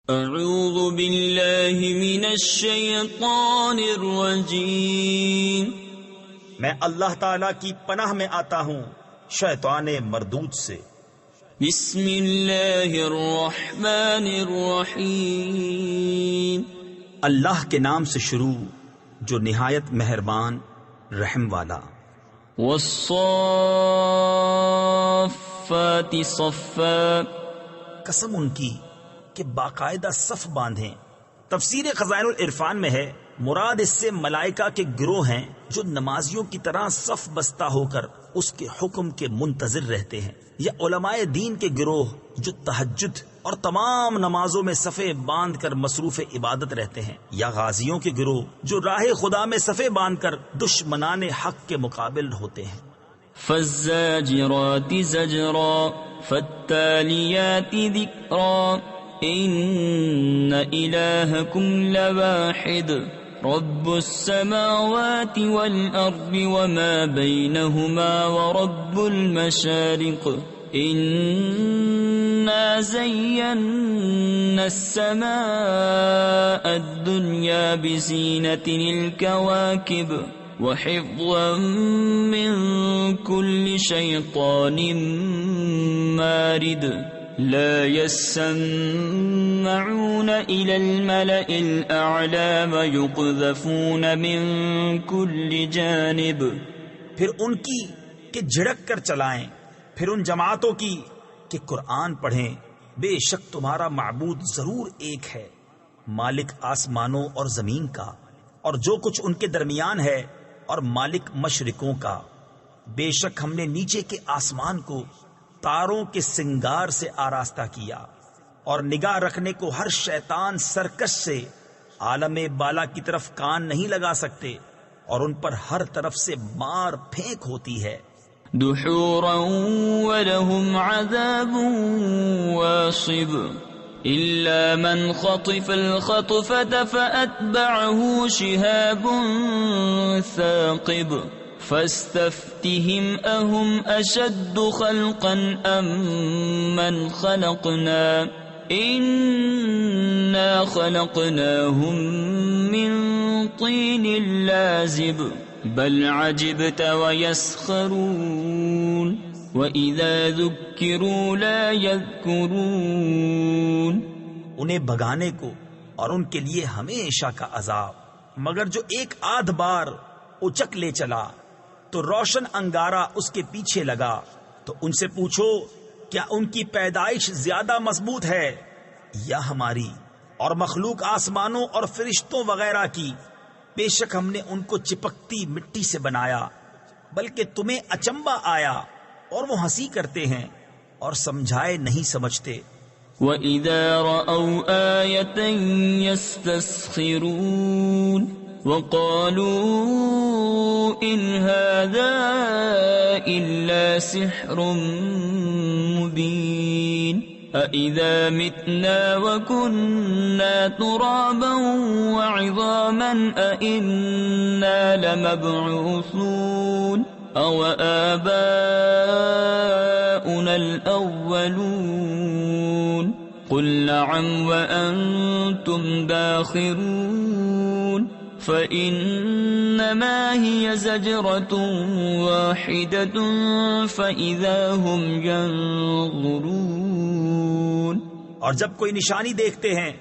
اعوذ باللہ من الشیطان الرجیم، میں اللہ تعالی کی پناہ میں آتا ہوں شیطان مردود سے۔ بسم اللہ الرحمن الرحیم، اللہ کے نام سے شروع جو نہایت مہربان رحم والا۔ والصافات صفا، قسم ان کی کہ باقاعدہ صف باندھیں۔ تفسیر خزائن العرفان میں ہے مراد اس سے ملائکہ کے گروہ ہیں جو نمازیوں کی طرح صف بستہ ہو کر اس کے حکم کے منتظر رہتے ہیں، یا علماء دین کے گروہ جو تہجد اور تمام نمازوں میں صفیں باندھ کر مصروف عبادت رہتے ہیں، یا غازیوں کے گروہ جو راہ خدا میں صفیں باندھ کر دشمنان حق کے مقابل ہوتے ہیں۔ فالزاجرات زجرا فالتالیات ذکرا ان الہکم لواحد رب السماوات والارض وما بینہما ورب المشارق انا زینا السماء الدنیا بزینة الكواکب وحفظا من كل شیطان مارد لا يسمعون إلى الملأ الأعلى ويقذفون من كل جانب۔ پھر ان کی کہ جھڑک کر چلائیں، پھر ان جماعتوں کی کہ قرآن پڑھیں۔ بے شک تمہارا معبود ضرور ایک ہے، مالک آسمانوں اور زمین کا اور جو کچھ ان کے درمیان ہے، اور مالک مشرقوں کا۔ بے شک ہم نے نیچے کے آسمان کو تاروں کے سنگار سے آراستہ کیا، اور نگاہ رکھنے کو ہر شیطان سرکش سے عالم بالا کی طرف کان نہیں لگا سکتے، اور ان پر ہر طرف سے مار پھینک ہوتی ہے۔ دحورا ولهم عذاب واصب إلا من خطف الخطفة فأتبعه شهاب ثاقب فاستفتهم أهم أشد خلقا أم من خلقنا إنا خلقناهم من طين لازب بل عجبت ويسخرون وَإِذَا ذُكِّرُوا لَا يَذْكُرُونَ۔ انہیں بھگانے کو اور ان کے لیے ہمیشہ کا عذاب، مگر جو ایک آدھ بار اچک لے چلا تو روشن انگارہ اس کے پیچھے لگا۔ تو ان سے پوچھو کیا ان کی پیدائش زیادہ مضبوط ہے یا ہماری؟ اور مخلوق آسمانوں اور فرشتوں وغیرہ کی، بے شک ہم نے ان کو چپکتی مٹی سے بنایا، بلکہ تمہیں اچنبھا آیا اور وہ ہنسی کرتے ہیں اور سمجھائے نہیں سمجھتے۔ وَإِذَا رَأَوْا آيَةً يَسْتَسْخِرُونَ وَقَالُوا إِنْ هَذَا إِلَّا سِحْرٌ مُبِينٌ أَإِذَا مِتْنَا وَكُنَّا تُرَابًا وَعِظَامًا أَإِنَّا لَمَبْعُوثُونَ أَوْ آبَاؤُنَا الْأَوَّلُونَ قُلْ نَعَمْ وَأَنْتُمْ دَاخِرُونَ فَإِنَّمَا هِيَ زَجْرَةٌ وَاحِدَةٌ فَإِذَا هُمْ يَنظُرُونَ۔ اور جب کوئی نشانی دیکھتے ہیں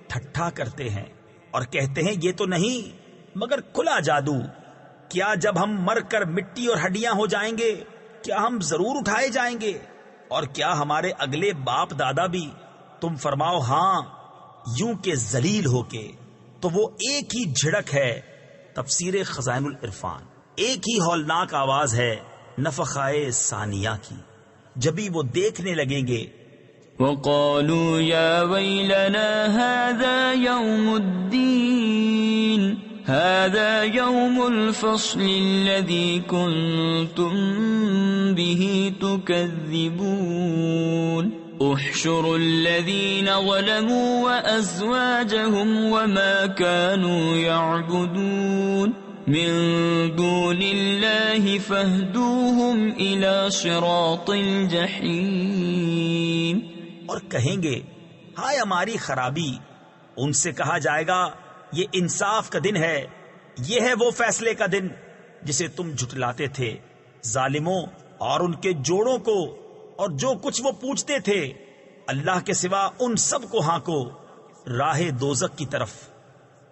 ٹھٹھا کرتے ہیں اور کہتے ہیں یہ تو نہیں مگر کھلا جادو۔ کیا جب ہم مر کر مٹی اور ہڈیاں ہو جائیں گے کیا ہم ضرور اٹھائے جائیں گے؟ اور کیا ہمارے اگلے باپ دادا بھی؟ تم فرماؤ ہاں، یوں کہ ذلیل ہو کے۔ تو وہ ایک ہی جھڑک ہے، تفسیر خزائن العرفان، ایک ہی ہولناک آواز ہے نفخائے ثانیہ کی، جبھی وہ دیکھنے لگیں گے۔ وَقَالُوا يَا وَيْلَنَا هَذَا يَوْمُ الدِّينِ هَذَا يَوْمُ الْفَصْلِ الَّذِي كُنْتُمْ بِهِ تُكَذِّبُونَ احشروا الذين ظلموا وأزواجهم وما كانوا يعبدون من دون الله فاهدوهم إلى صراط الجحيم۔ اور کہیں گے ہائے ہماری خرابی. ان سے کہا جائے گا یہ انصاف کا دن ہے، یہ ہے وہ فیصلے کا دن جسے تم جھٹلاتے تھے. ظالموں اور ان کے جوڑوں کو اور جو کچھ وہ پوچھتے تھے اللہ کے سوا ان سب کو ہانکو راہ دوزخ کی طرف.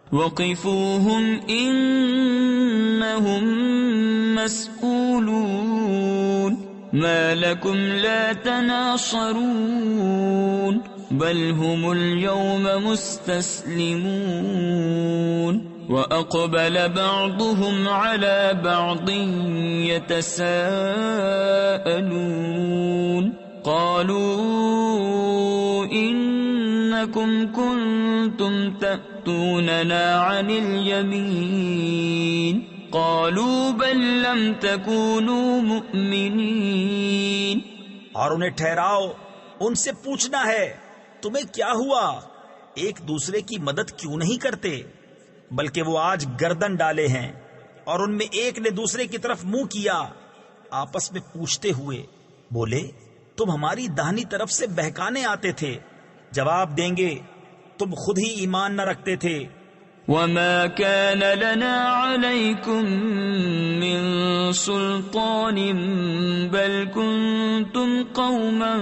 وقفوهم إنهم مسئولون ما لكم لا تناصرون بل هم اليوم مستسلمون وأقبل بعضهم على بعض يتساءلون قالوا إنكم كنتم تأتوننا عن اليمين قالوا بل لم تكونوا مؤمنين. اور انہیں ٹھہراؤ، ان سے پوچھنا ہے تمہیں کیا ہوا، ایک دوسرے کی مدد کیوں نہیں کرتے؟ بلکہ وہ آج گردن ڈالے ہیں. اور ان میں ایک نے دوسرے کی طرف منہ کیا آپس میں پوچھتے ہوئے بولے تم ہماری داہنی طرف سے بہکانے آتے تھے. جواب دیں گے تم خود ہی ایمان نہ رکھتے تھے. وما كان لنا عليكم من سلطان بل كنتم قوما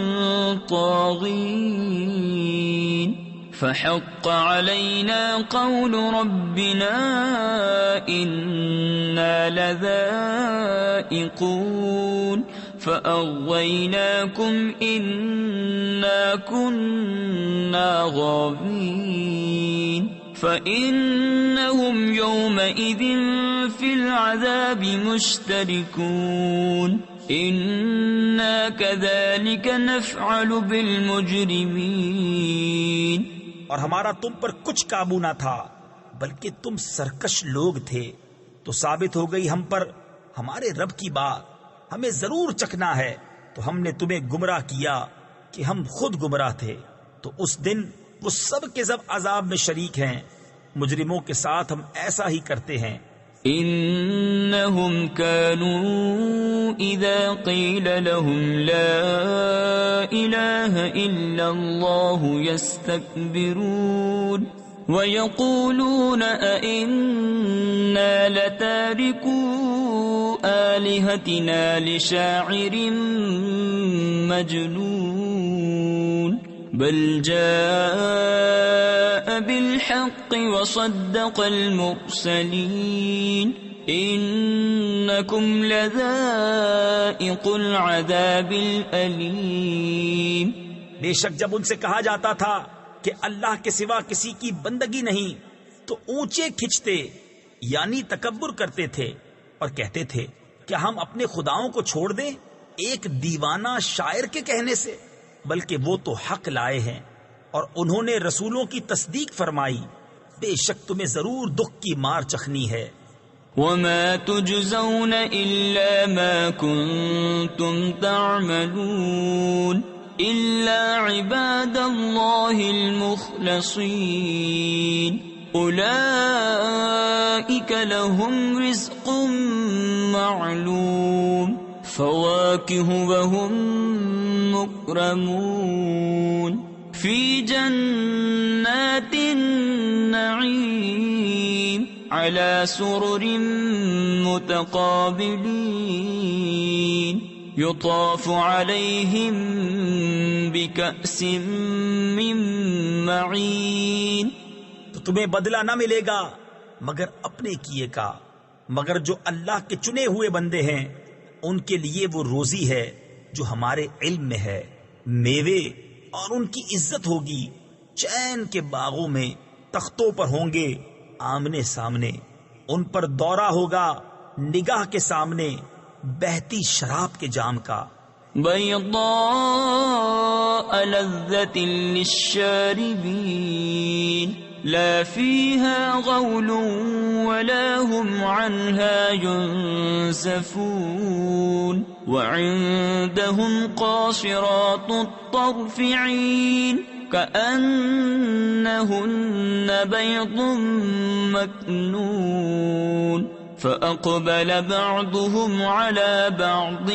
طاغين فحق علينا قول ربنا إنا لذائقون فأغويناكم إنا كنا غاوين فإنهم يومئذ في العذاب مشتركون إنا كذلك نفعل بالمجرمين. اور ہمارا تم پر کچھ قابو نہ تھا بلکہ تم سرکش لوگ تھے. تو ثابت ہو گئی ہم پر ہمارے رب کی بات، ہمیں ضرور چکھنا ہے. تو ہم نے تمہیں گمراہ کیا کہ ہم خود گمراہ تھے. تو اس دن وہ سب کے سب عذاب میں شریک ہیں. مجرموں کے ساتھ ہم ایسا ہی کرتے ہیں. انہم كانوا اذا قیل لهم لا الہ الا اللہ يستكبرون ويقولون أئنا لتاركو آلهتنا لشاعر مجنون بل جاء بالحق وصدق المرسلين إنكم لذائق العذاب الأليم. بے شک جب ان سے کہا جاتا تھا کہ اللہ کے سوا کسی کی بندگی نہیں تو اونچے کھچتے یعنی تکبر کرتے تھے اور کہتے تھے کیا ہم اپنے خداؤں کو چھوڑ دیں ایک دیوانہ شاعر کے کہنے سے؟ بلکہ وہ تو حق لائے ہیں اور انہوں نے رسولوں کی تصدیق فرمائی. بے شک تمہیں ضرور دکھ کی مار چکھنی ہے. وما تجزون إلا ما كنتم تعملون إلا عباد الله المخلصين أولئك لهم رزق معلوم فواكه وهم مكرمون في جنات النعيم على سرر متقابلين يطاف عليهم بكأس من معين. تو تمہیں بدلہ نہ ملے گا مگر اپنے کیے کا، مگر جو اللہ کے چنے ہوئے بندے ہیں ان کے لیے وہ روزی ہے جو ہمارے علم میں ہے. میوے اور ان کی عزت ہوگی. چین کے باغوں میں تختوں پر ہوں گے آمنے سامنے. ان پر دورہ ہوگا نگاہ کے سامنے بہتی شراب کے جام کا. بيضاء لذة للشاربين لا فيها غول ولا هم عنها ينزفون وعندهم قاصرات الطرف عين كأنهن بيض مكنون فأقبل بعضهم على بعض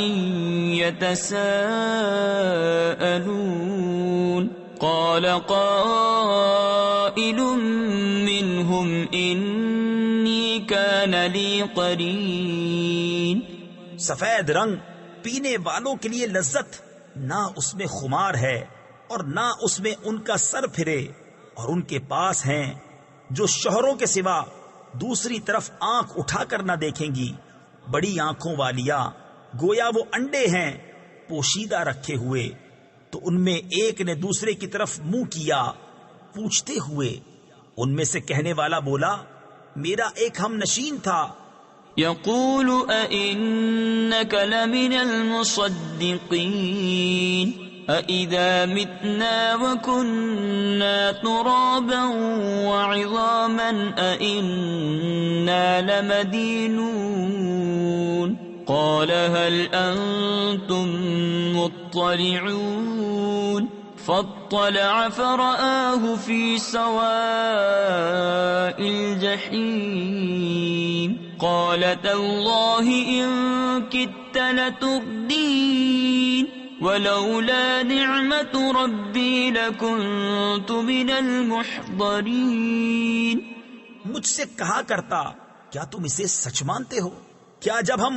يتساءلون قال قائل منهم إني كان لي قرين. سفید رنگ پینے والوں کے لیے لذت نہ اس میں خمار ہے اور نہ اس میں ان کا سر پھرے، اور ان کے پاس ہیں جو شوہروں کے سوا دوسری طرف آنکھ اٹھا کر نہ دیکھیں گی، بڑی آنکھوں والیاں، گویا وہ انڈے ہیں پوشیدہ رکھے ہوئے. تو ان میں ایک نے دوسرے کی طرف منہ کیا پوچھتے ہوئے. ان میں سے کہنے والا بولا میرا ایک ہم نشین تھا. يقول أئنك لمن المصدقين أإذا متنا وكنا ترابا وعظاما أإنا لمدينون. قال هل أنتم مطلعون. فاطلع فرآه في سواء الجحيم. قال تالله إن كدت لتردين ولولا نعمة ربي لكنت من المحضرين. مجھ سے کہا کرتا کیا تم اسے سچ مانتے ہو؟ کیا جب ہم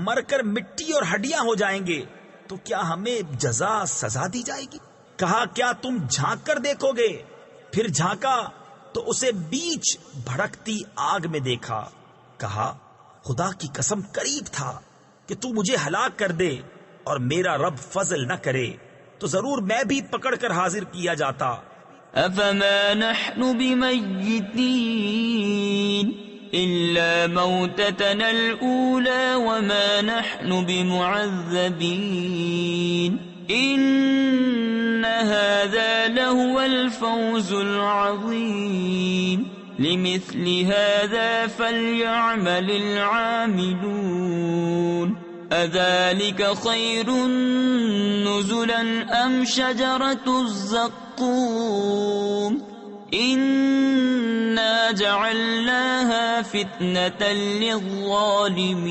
مر کر مٹی اور ہڈیاں ہو جائیں گے تو کیا ہمیں جزا سزا دی جائے گی؟ کہا کیا تم جھانک کر دیکھو گے؟ پھر جھانکا تو اسے بیچ بھڑکتی آگ میں دیکھا. کہا خدا کی قسم قریب تھا کہ تو مجھے ہلاک کر دے اور میرا رب فضل نہ کرے تو ضرور میں بھی پکڑ کر حاضر کیا جاتا. افما نحن بمیتین الا موتتنا الاولى وما نحن بمعذبین ان هذا لهو الفوز العظیم. لمثل هذا فليعمل العاملون. أذلك خير نزلا أم شجرة الزقوم إنا جعلناها فتنة للظالمين.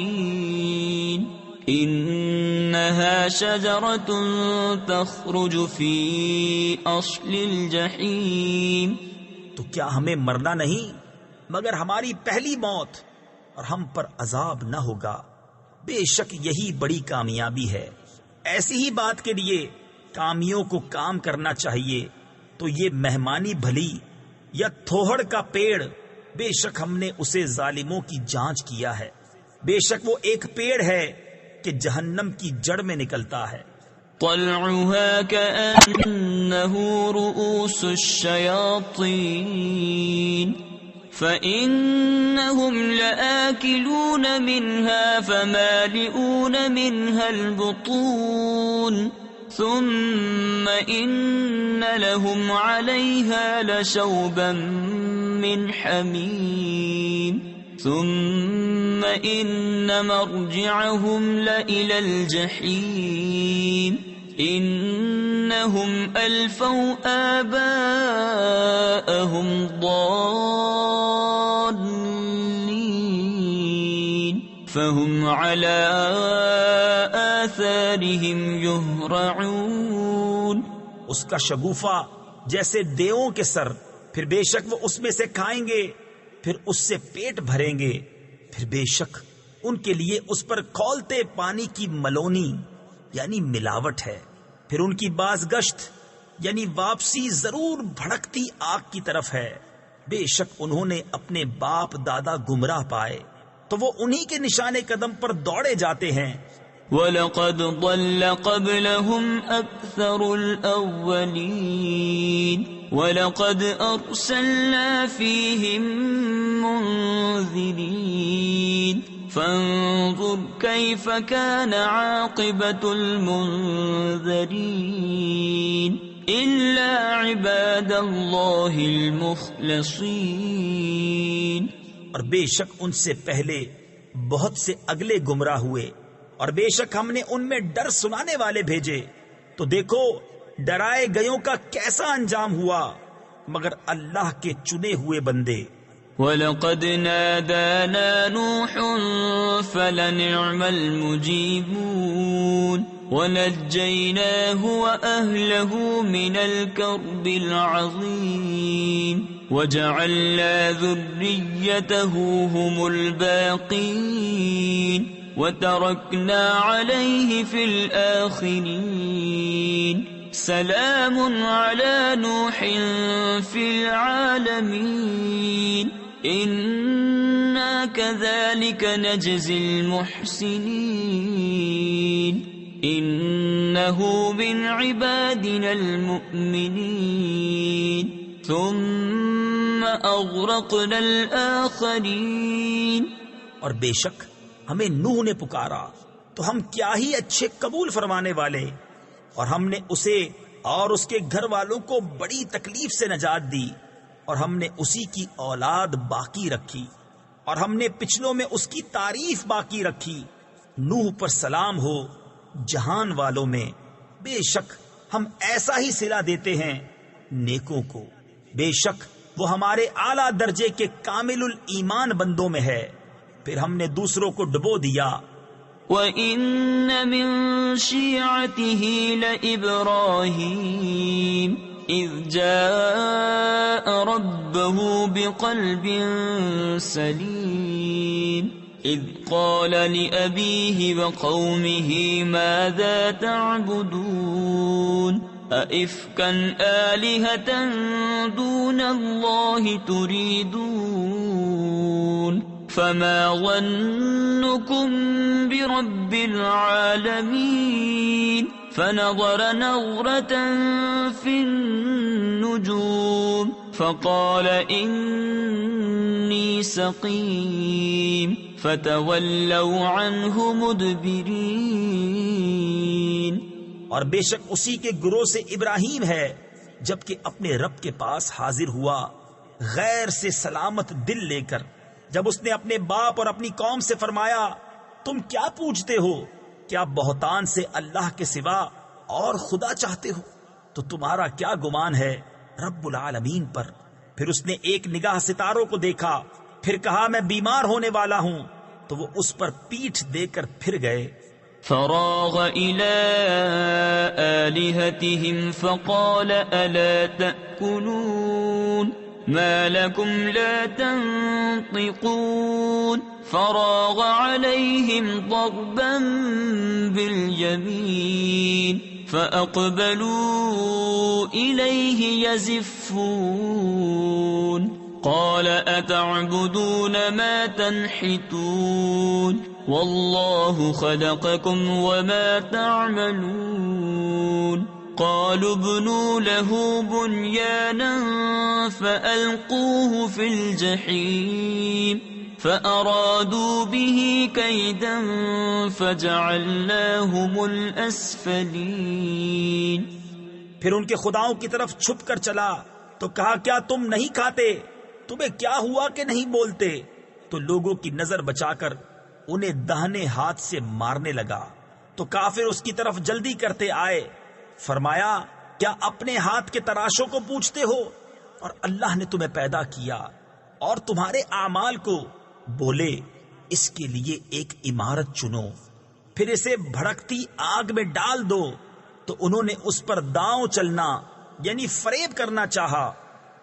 إنها شجرة تخرج في أصل الجحيم. تو کیا ہمیں مرنا نہیں مگر ہماری پہلی موت اور ہم پر عذاب نہ ہوگا. بے شک یہی بڑی کامیابی ہے. ایسی ہی بات کے لیے کامیوں کو کام کرنا چاہیے. تو یہ مہمانی بھلی یا تھوہڑ کا پیڑ، بے شک ہم نے اسے ظالموں کی جانچ کیا ہے. بے شک وہ ایک پیڑ ہے کہ جہنم کی جڑ میں نکلتا ہے. طلعها كأنه رؤوس الشياطين فإنهم لآكلون منها فمالئون منها البطون ثم إن لهم عليها لشوبا من حميم ثم إن مرجعهم لإلى الجحيم إنهم ألفوا آباءهم ضالين فهم على آثارهم يهرعون. اس کا شگوفہ جیسے دیووں کے سر، پھر بے شک وہ اس میں سے کھائیں گے، پھر اس سے پیٹ بھریں گے، پھر بے شک ان کے لیے اس پر کھولتے پانی کی ملونی یعنی ملاوٹ ہے. پھر ان کی بازگشت یعنی واپسی ضرور بھڑکتی آگ کی طرف ہے. بے شک انہوں نے اپنے باپ دادا گمراہ پائے تو وہ انہی کے نشانے قدم پر دوڑے جاتے ہیں. وَلَقَدْ ضَلَّ قَبْلَهُمْ أَكْثَرُ الْأَوَّلِينَ وَلَقَدْ أَرْسَلْنَا فِيهِمْ مُنذِرِينَ فَانظُرْ كَيْفَ كَانَ عَاقِبَةُ الْمُنذَرِينَ إِلَّا عِبَادَ اللَّهِ الْمُخْلَصِينَ. اور بے شک ان سے پہلے بہت سے اگلے گمراہ ہوئے، اور بے شک ہم نے ان میں ڈر سنانے والے بھیجے. تو دیکھو ڈرائے گئوں کا کیسا انجام ہوا، مگر اللہ کے چنے ہوئے بندے وَلَقَدْ نَادَانَا نُوحٌ فَلَنِعْمَ الْمُجِيبُونَ وَنَجَّيْنَاهُ وَأَهْلَهُ مِنَ الْكَرْبِ الْعَظِيمِ وَجَعَلْنَا ذُرِّيَّتَهُ هُمُ الْبَاقِينَ وَتَرَكْنَا عَلَيْهِ فِي الْآخِرِينَ سلام على نوح في العالمين إنا كذلك نجزي المحسنين إنه من عبادنا المؤمنين ثم أغرقنا الآخرين. اور بے شک ہمیں نوح نے پکارا تو ہم کیا ہی اچھے قبول فرمانے والے، اور ہم نے اسے اور اس کے گھر والوں کو بڑی تکلیف سے نجات دی، اور ہم نے اسی کی اولاد باقی رکھی، اور ہم نے پچھلوں میں اس کی تعریف باقی رکھی. نوح پر سلام ہو جہان والوں میں، بے شک ہم ایسا ہی صلہ دیتے ہیں نیکوں کو، بے شک وہ ہمارے اعلیٰ درجے کے کامل الایمان بندوں میں ہے. پھر ہم نے دوسروں کو ڈبو دیا. وَإِنَّ مِن شِيعَتِهِ لَإِبْرَاهِيمَ إِذْ جَاءَ رَبَّهُ بِقَلْبٍ سَلِيمٍ إِذْ قَالَ لِأَبِيهِ وَقَوْمِهِ مَاذَا تَعْبُدُونَ أَئِفْكًا آلِهَةً دُونَ اللَّهِ تُرِيدُونَ فما ظنكم برب العالمين فنظر نظرة في النجوم فقال إني سقيم فتولوا عنه مدبرين. اور بے شک اسی کے گروہ سے ابراہیم ہے، جبکہ اپنے رب کے پاس حاضر ہوا غیر سے سلامت دل لے کر، جب اس نے اپنے باپ اور اپنی قوم سے فرمایا تم کیا پوچھتے ہو؟ کیا بہتان سے اللہ کے سوا اور خدا چاہتے ہو؟ تو تمہارا کیا گمان ہے رب العالمین پر؟ پھر اس نے ایک نگاہ ستاروں کو دیکھا، پھر کہا میں بیمار ہونے والا ہوں، تو وہ اس پر پیٹھ دے کر پھر گئے. فراغ إلى آلهتهم فقال ألا تأكلون ما لكم لا تنطقون فراغ عليهم ضربا باليمين فأقبلوا إليه يزفون قال أتعبدون ما تنحتون والله خلقكم وما تعملون قالوا ابنوا له بنيانا فألقوه في الجحيم فأرادوا به كيدا فجعلناهم الأسفلين. پھر ان کے خداؤں کی طرف چھپ کر چلا تو کہا کیا تم نہیں کھاتے؟ تمہیں کیا ہوا کہ نہیں بولتے؟ تو لوگوں کی نظر بچا کر انہیں دہنے ہاتھ سے مارنے لگا. تو کافر اس کی طرف جلدی کرتے آئے. فرمایا کیا اپنے ہاتھ کے تراشوں کو پوچھتے ہو؟ اور اللہ نے تمہیں پیدا کیا اور تمہارے اعمال کو. بولے اس کے لیے ایک عمارت چنو، پھر اسے بھڑکتی آگ میں ڈال دو. تو انہوں نے اس پر داؤں چلنا یعنی فریب کرنا چاہا.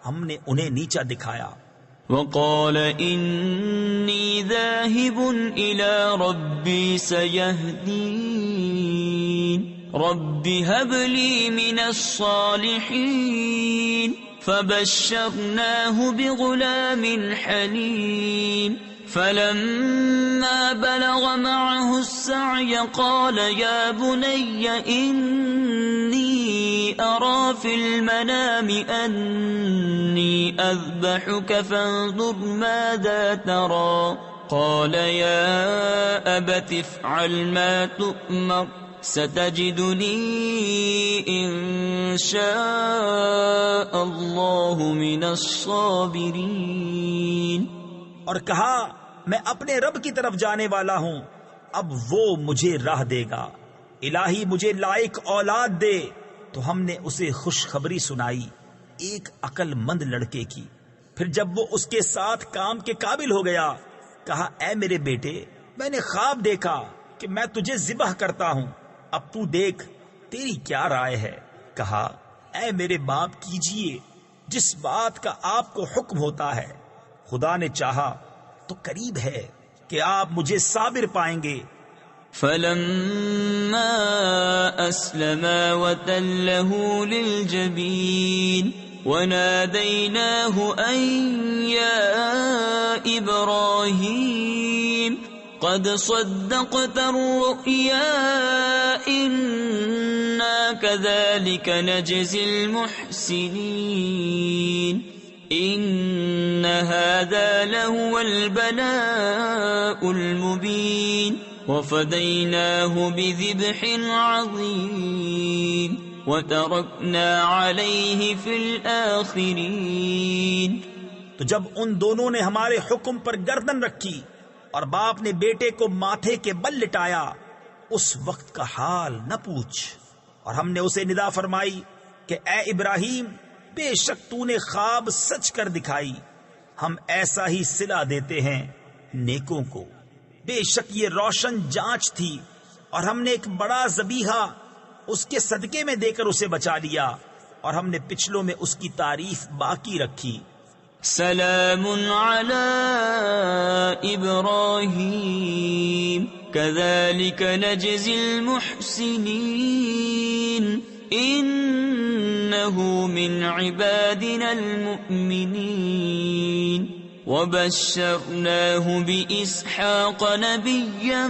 ہم نے انہیں نیچا دکھایا. وقال إني ذاهب إلى ربي سيهدين رب هب لي من الصالحين فبشرناه بغلام حليم فلما بلغ معه السعي قال يا بني إني أرى في المنام أني أذبحك فانظر ماذا ترى قال يا أبت افعل ما تؤمر ستجدني إن شاء الله من الصابرين. اور کہا میں اپنے رب کی طرف جانے والا ہوں، اب وہ مجھے راہ دے گا. الہی مجھے لائق اولاد دے. تو ہم نے اسے خوشخبری سنائی ایک عقل مند لڑکے کی. پھر جب وہ اس کے ساتھ کام کے قابل ہو گیا کہا اے میرے بیٹے میں نے خواب دیکھا کہ میں تجھے ذبح کرتا ہوں، اب تو دیکھ تیری کیا رائے ہے؟ کہا اے میرے باپ کیجئے جس بات کا آپ کو حکم ہوتا ہے، خدا نے چاہا تو قریب ہے کہ آپ مجھے صابر پائیں گے۔ فلما أسلما وتله للجبين وناديناه أن يا إبراهيم قد صدقت الرؤيا إنا كذلك نجزي المحسنين إن هذا لهو البلاء المبين وفديناه بذبح عظيم وتركنا عليه في الآخرين۔ تو جب ان دونوں نے ہمارے حکم پر گردن رکھی اور باپ نے بیٹے کو ماتھے کے بل لٹایا، اس وقت کا حال نہ پوچھ، اور ہم نے اسے ندا فرمائی کہ اے ابراہیم بے شک تو نے خواب سچ کر دکھائی، ہم ایسا ہی صلہ دیتے ہیں نیکوں کو۔ بے شک یہ روشن جانچ تھی، اور ہم نے ایک بڑا ذبیحہ اس کے صدقے میں دے کر اسے بچا لیا، اور ہم نے پچھلوں میں اس کی تعریف باقی رکھی۔ سلام علی ابراہیم کذالک نجزی المحسنین انہ من عبادنا المؤمنین وبشرناه بإسحاق نبيا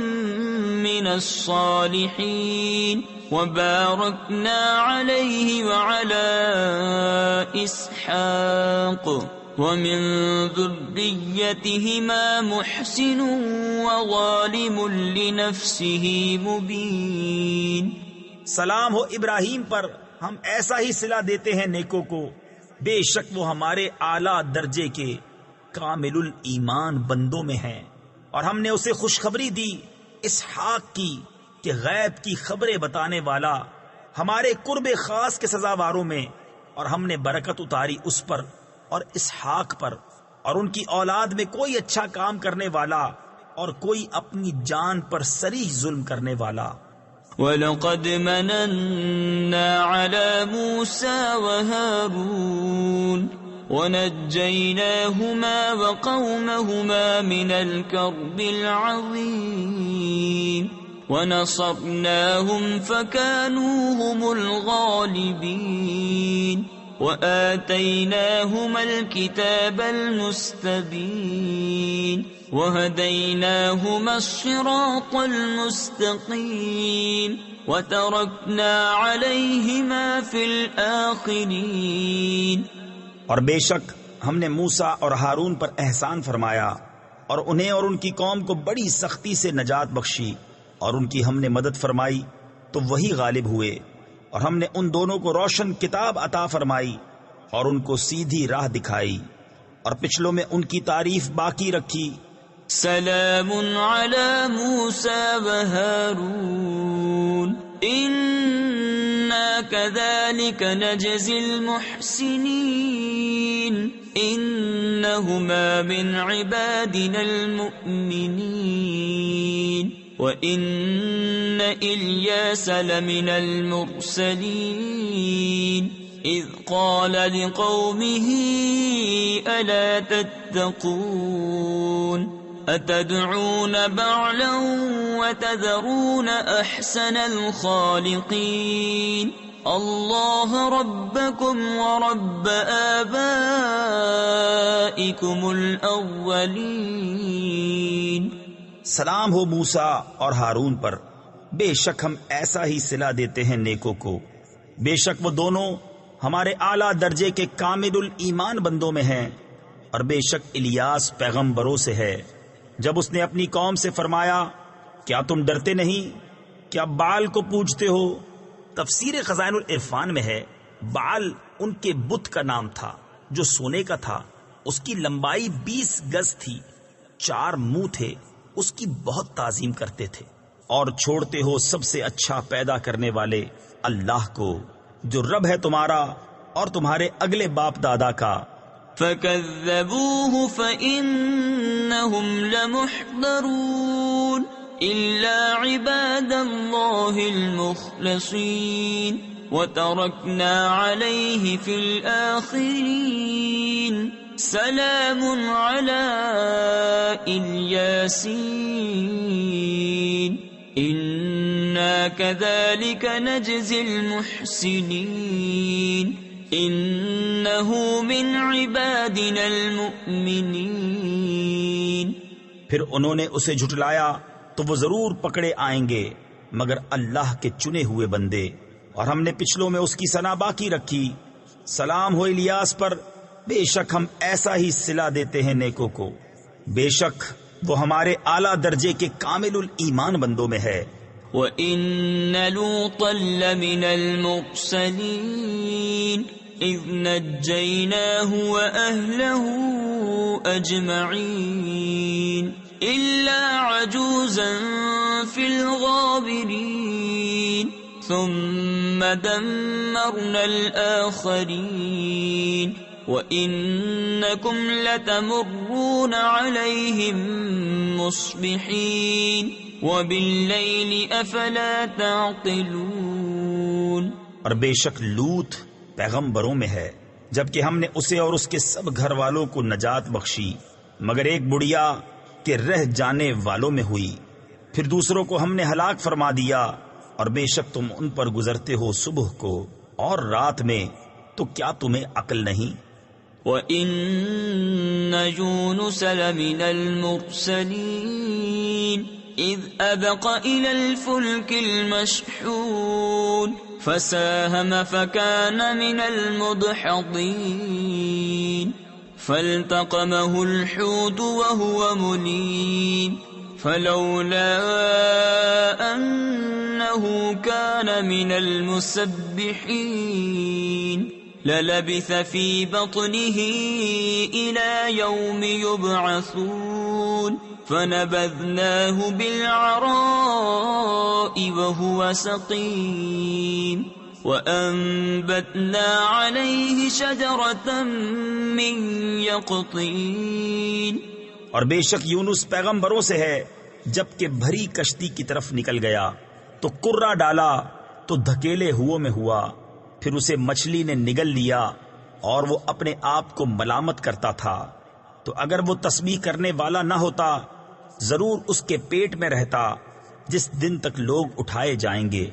من الصالحين وباركنا عليه وعلى إسحاق ومن ذريتهما محسن وظالم لنفسه مبين۔ سلام ہو ابراہیم پر، ہم ایسا ہی صلہ دیتے ہیں نیکوں کو، بے شک وہ ہمارے اعلیٰ درجے کے کامل الایمان بندوں میں ہیں، اور ہم نے اسے خوشخبری دی اسحاق کی کہ غیب کی خبریں بتانے والا ہمارے قرب خاص کے سزاواروں میں، اور ہم نے برکت اتاری اس پر اور اسحاق پر، اور ان کی اولاد میں کوئی اچھا کام کرنے والا اور کوئی اپنی جان پر صریح ظلم کرنے والا۔ وَلَقَدْ مَنَنَّا عَلَى مُوسَى وَهَارُونَ وَنَجَّيْنَاهُمَا وَقَوْمَهُمَا مِنَ الْكَرْبِ الْعَظِيمِ وَنَصَرْنَاهُمْ فَكَانُوا هُمُ الْغَالِبِينَ وَآتَيْنَاهُمَا الْكِتَابَ الْمُسْتَبِينَ وَهَدَيْنَاهُمَا الصِّرَاطَ الْمُسْتَقِيمَ وَتَرَكْنَا عَلَيْهِمَا فِي الْآخِرِينَ۔ اور بے شک ہم نے موسیٰ اور ہارون پر احسان فرمایا، اور انہیں اور ان کی قوم کو بڑی سختی سے نجات بخشی، اور ان کی ہم نے مدد فرمائی تو وہی غالب ہوئے، اور ہم نے ان دونوں کو روشن کتاب عطا فرمائی اور ان کو سیدھی راہ دکھائی، اور پچھلوں میں ان کی تعریف باقی رکھی۔ سلام علی موسیٰ وہارون انا کذالک نجزی المحسنین انہما من عبادنا المؤمنین وَإِنَّ إِلْيَاسَ لَمِنَ الْمُرْسَلِينَ إِذْ قَالَ لِقَوْمِهِ أَلَا تَتَّقُونَ أَتَدْعُونَ بَعْلًا وَتَذَرُونَ أَحْسَنَ الْخَالِقِينَ اللَّهَ رَبَّكُمْ وَرَبَّ آبَائِكُمُ الْأَوَّلِينَ۔ سلام ہو موسیٰ اور ہارون پر، بے شک ہم ایسا ہی صلہ دیتے ہیں نیکوں کو، بے شک وہ دونوں ہمارے اعلیٰ درجے کے کامل الایمان بندوں میں ہیں، اور بے شک الیاس پیغمبروں سے ہے۔ جب اس نے اپنی قوم سے فرمایا کیا تم ڈرتے نہیں، کیا بعل کو پوجتے ہو؟ تفسیر خزائن العرفان میں ہے بعل ان کے بت کا نام تھا جو سونے کا تھا، اس کی لمبائی 20 گز تھی، 4 منہ تھے، اس کی بہت تعظیم کرتے تھے، اور چھوڑتے ہو سب سے اچھا پیدا کرنے والے اللہ کو جو رب ہے تمہارا اور تمہارے اگلے باپ دادا کا، فكذبوه فإنهم لمحضرون إلا عباد الله المخلصين وتركنا عليه في الآخرين سلام على الياسين إنا كذلك نجزي المحسنين إنه من عبادنا المؤمنين۔ پھر انہوں نے اسے جھٹلایا تو وہ ضرور پکڑے آئیں گے مگر اللہ کے چنے ہوئے بندے، اور ہم نے پچھلوں میں اس کی ثنا باقی رکھی۔ سلام ہو الیاس پر، بے شک ہم ایسا ہی صلہ دیتے ہیں نیکوں کو، بے شک وہ ہمارے اعلیٰ درجے کے کامل الایمان بندوں میں ہے۔ وَإِنَّ لُوطًا لَّمِنَ الْمُرْسَلِينَ إِذْ نَجَّيْنَاهُ وَأَهْلَهُ أَجْمَعِينَ إِلَّا عَجُوزًا فِي الْغَابِرِينَ ثُمَّ دَمَّرْنَا الْآخَرِينَ وَإِنَّكُمْ لَتَمُرُّونَ عَلَيْهِمْ مُصْبِحِينَ وَبِاللَّيْلِ أَفَلَا تَعْقِلُونَ۔ اور بے شک لوط پیغمبروں میں ہے، جبکہ ہم نے اسے اور اس کے سب گھر والوں کو نجات بخشی مگر ایک بڑھیا کے رہ جانے والوں میں ہوئی، پھر دوسروں کو ہم نے ہلاک فرما دیا، اور بے شک تم ان پر گزرتے ہو صبح کو اور رات میں، تو کیا تمہیں عقل نہیں؟ وَإِنَّ يُونُسَ لَمِنَ الْمُرْسَلِينَ إِذْ أَبَقَ إِلَى الْفُلْكِ الْمَشْحُونِ فَسَاهَمَ فَكَانَ مِنَ الْمُدْحَضِينَ فَالْتَقَمَهُ الْحُوتُ وَهُوَ مُلِيمٌ فَلَوْلَا أَنَّهُ كَانَ مِنَ الْمُسَبِّحِينَ لَلَبِثَ فِي بَطْنِهِ إِلَى يَوْمِ يُبْعَثُونَ فَنَبَذْنَاهُ بِالْعَرَاءِ وَهُوَ سَقِيمٌ وَأَنبَتْنَا عَلَيْهِ شَجَرَةً مِّن يَقْطِينٍ۔ اور بے شک یونس پیغمبروں سے ہے، جبکہ بھری کشتی کی طرف نکل گیا تو کرہ ڈالا تو دھکیلے میں ہوا، پھر اسے مچھلی نے نگل لیا اور وہ اپنے آپ کو ملامت کرتا تھا، تو اگر وہ تسبیح کرنے والا نہ ہوتا ضرور اس کے پیٹ میں رہتا جس دن تک لوگ اٹھائے جائیں گے۔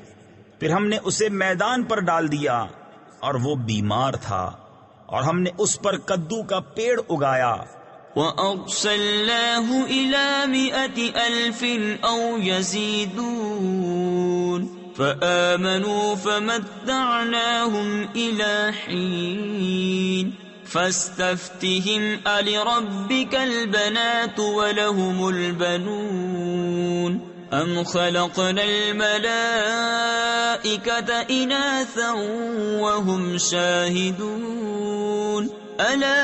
پھر ہم نے اسے میدان پر ڈال دیا اور وہ بیمار تھا، اور ہم نے اس پر کدو کا پیڑ اگایا۔ وَأَرْسَلْنَاهُ إِلَى 100,000 أَوْ يَزِيدُونَ فَآمَنُوا فَمَتَّعْنَاهُمْ إِلَى حِينٍ فَاسْتَفْتِهِمْ أَلِرَبِّكَ الْبَنَاتُ وَلَهُمُ الْبَنُونَ أَمْ خَلَقْنَا الْمَلَائِكَةَ إِنَاثًا وَهُمْ شَاهِدُونَ أَلَا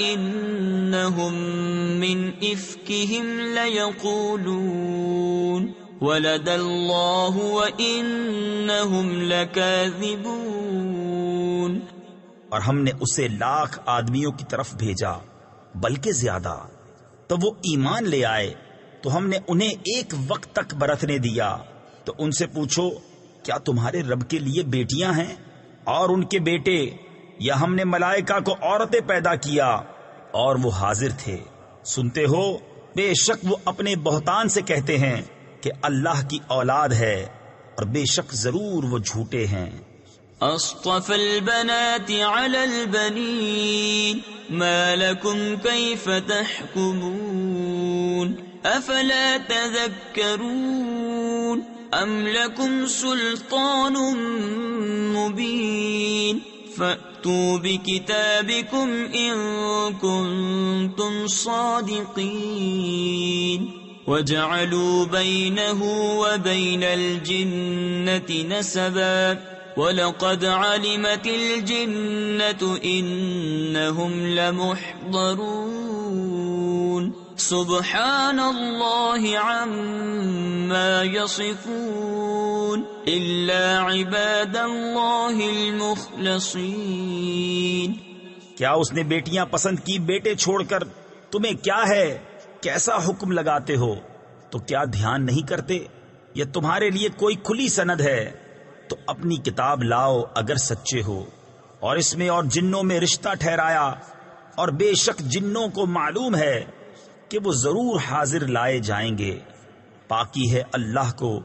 إِنَّهُمْ مِنْ إِفْكِهِمْ لَيَقُولُونَ وَلَدَ اللَّهُ وَإِنَّهُمْ لَكَاذِبُونَ۔ اور ہم نے اسے 1,00,000 آدمیوں کی طرف بھیجا بلکہ زیادہ، تو وہ ایمان لے آئے تو ہم نے انہیں ایک وقت تک برتنے دیا۔ تو ان سے پوچھو کیا تمہارے رب کے لیے بیٹیاں ہیں اور ان کے بیٹے، یا ہم نے ملائکہ کو عورتیں پیدا کیا اور وہ حاضر تھے؟ سنتے ہو بے شک وہ اپنے بہتان سے کہتے ہیں کہ اللہ کی اولاد ہے، اور بے شک ضرور وہ جھوٹے ہیں۔ أَصْطَفَى الْبَنَاتِ عَلَى الْبَنِينَ مَا لَكُمْ كَيْفَ تَحْكُمُونَ أَفَلَا تَذَكَّرُونَ أَمْ لَكُمْ سُلْطَانٌ مُبِينٌ فَأْتُوا بِكِتَابِكُمْ إِن كُنتُمْ صَادِقِينَ وَجَعَلُوا بَيْنَهُ وَبَيْنَ الْجِنَّةِ نَسَبًا وَلَقَدْ عَلِمَتِ الْجِنَّةُ إِنَّهُمْ لَمُحْضَرُونَ سُبْحَانَ اللَّهِ عَمَّا يَصِفُونَ إِلَّا عِبَادَ اللَّهِ الْمُخْلَصِينَ۔ کیا اس نے بیٹیاں پسند کی بیٹے چھوڑ کر؟ تمہیں کیا ہے؟ کیسا حکم لگاتے ہو؟ تو کیا دھیان نہیں کرتے؟ یہ تمہارے لیے کوئی کھلی سند ہے، تو اپنی کتاب لاؤ اگر سچے ہو، اور اس میں اور جنوں میں رشتہ ٹھہرایا، اور بے شک جنوں کو معلوم ہے کہ وہ ضرور حاضر لائے جائیں گے۔ پاکی ہے اللہ کو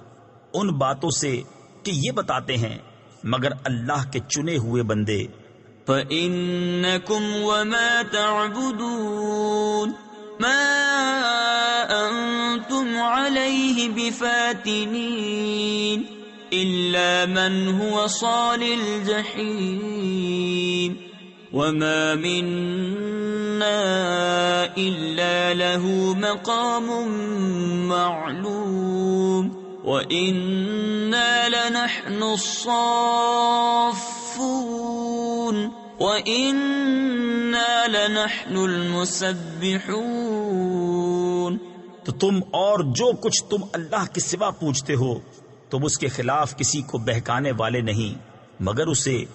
ان باتوں سے کہ یہ بتاتے ہیں، مگر اللہ کے چنے ہوئے بندے۔ فَإِنَّكُمْ وَمَا تَعْبُدُونَ مَا أَنْتُمْ عَلَيْهِ بِفَاتِنِينَ إِلَّا مَنْ هُوَ صَالِ الْجَحِيمِ وَمَا مِنَّا إِلَّا لَهُ مَقَامٌ مَّعْلُومٌ وَإِنَّا لَنَحْنُ الصَّافُّونَ وَإِنَّا لَنَحْنُ الْمُسَبِّحُونَ۔ تو تم اور جو کچھ تم اللہ کے سوا پوچھتے ہو، تم اس کے خلاف کسی کو بہکانے والے نہیں مگر اسے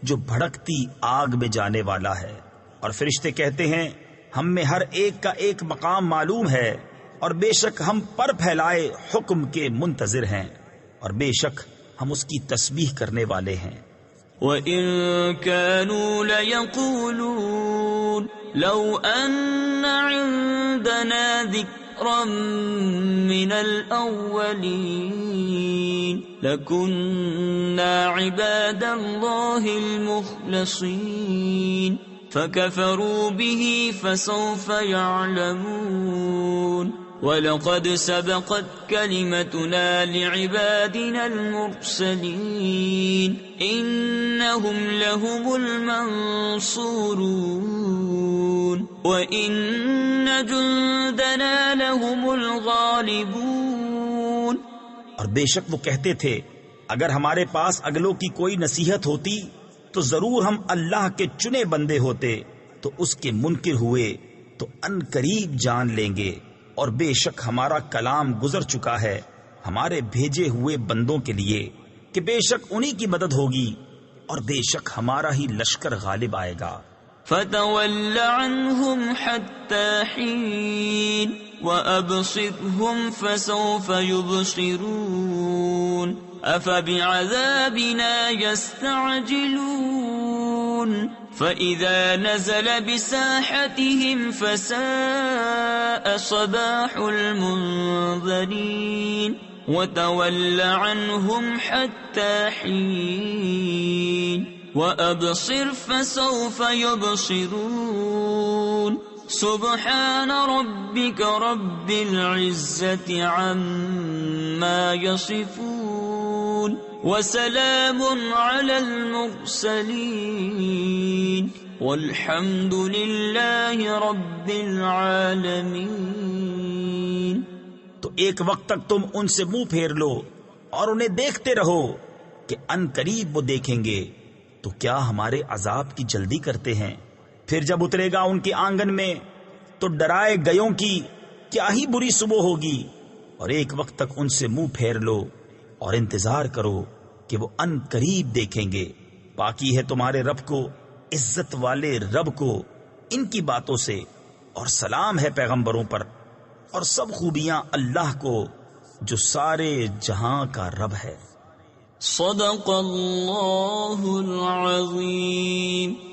جو بھڑکتی آگ میں جانے والا ہے۔ اور فرشتے کہتے ہیں ہم میں ہر ایک کا ایک مقام معلوم ہے، اور بے شک ہم پر پھیلائے حکم کے منتظر ہیں، اور بے شک ہم اس کی تسبیح کرنے والے ہیں۔ وَإِن كَانُوا لَيَقُولُونَ لَوْ أَنَّ عِندَنَا ذِكْرًا مِّنَ الْأَوَّلِينَ لَكُنَّا عِبَادَ اللَّهِ الْمُخْلَصِينَ فَكَفَرُوا بِهِ فَسَوْفَ يَعْلَمُونَ وَلَقَدْ سَبَقَتْ كَلِمَتُنَا لِعِبَادِنَا الْمُرْسَلِينَ إِنَّهُمْ لَهُمُ الْمَنصُورُونَ وَإِنَّ جُندَنَا لَهُمُ الْغَالِبُونَ۔ اور بے شک وہ کہتے تھے اگر ہمارے پاس اگلوں کی کوئی نصیحت ہوتی تو ضرور ہم اللہ کے چنے بندے ہوتے، تو اس کے منکر ہوئے تو ان قریب جان لیں گے، اور بے شک ہمارا کلام گزر چکا ہے ہمارے بھیجے ہوئے بندوں کے لیے کہ بے شک انہی کی مدد ہوگی، اور بے شک ہمارا ہی لشکر غالب آئے گا۔ فَتَوَلَّ عَنْهُمْ حَتَّى حِينٍ وَأَبْصِرْهُمْ فَسَوْفَ يُبْصِرُونَ أَفَبِعَذَابِنَا يَسْتَعْجِلُونَ فَإِذَا نَزَلَ بِسَاحَتِهِمْ فَسَاءَ صَبَاحُ الْمُنذَرِينَ وَتَوَلَّ عَنْهُمْ حَتَّى حِينٍ وَأَبْصِرْ فَسَوْفَ يُبْصِرُونَ سُبْحَانَ رَبِّكَ رَبِّ الْعِزَّةِ عَمَّا يَصِفُونَ وَسَلَامٌ عَلَى الْمُرْسَلِينَ وَالْحَمْدُ لِلَّهِ رَبِّ الْعَالَمِينَ۔ تو ایک وقت تک تم ان سے منہ پھیر لو اور انہیں دیکھتے رہو کہ ان قریب وہ دیکھیں گے، تو کیا ہمارے عذاب کی جلدی کرتے ہیں؟ پھر جب اترے گا ان کے آنگن میں تو ڈرائے گیوں کی کیا ہی بری صبح ہوگی۔ اور ایک وقت تک ان سے منہ پھیر لو اور انتظار کرو کہ وہ ان قریب دیکھیں گے۔ پاکی ہے تمہارے رب کو، عزت والے رب کو ان کی باتوں سے، اور سلام ہے پیغمبروں پر، اور سب خوبیاں اللہ کو جو سارے جہاں کا رب ہے۔ صدق اللہ العظیم۔